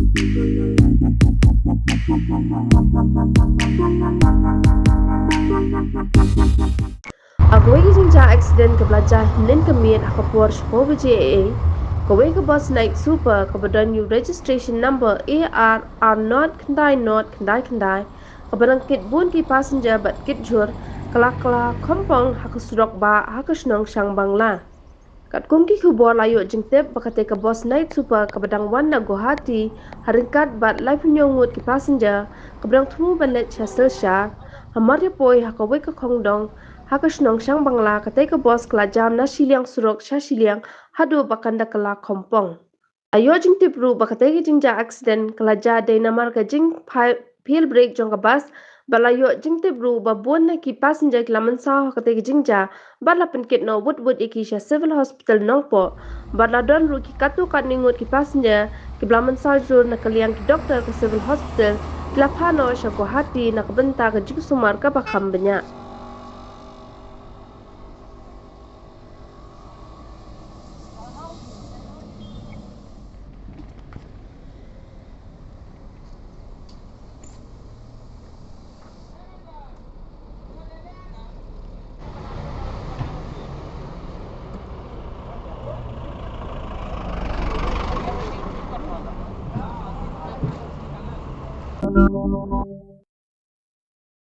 Ako ay gising sa accident ka belajar nen kemit aku Porsche BJA. Kawai ke bus naik super kebadan new registration number ARR not kendai kebadan kit bun ki passenger bat kit jur kala kompong haku surok ba haku senong sang bangla. Kat kumki kubor layu jengtep bakate ke bus naik super kebadang wan na Guwahati haringkat bat lai penyongut ki passenger kebadang tumu banet chasel sha hamar ya poi hakawai ke kongdong haka senong sang bangla kate ke bus kela jam na siliang surok sha siliang hadu bakanda kela kompong. Ayo jengtep ru bakate ke jingja accident kela ja day namar ke jing pil break jong ke bus balayo jingtep ru babon na ki passenger kela mensah kate ke jingja bala penkit no wut iki sha civil hospital nongpo bala don ru ki katu kat ningut ki passenger ki blaman saljur na kaliang ki doktor ke civil hospital kila pano sha Guwahati na kebenta ke jing sumar ka bakam banyak.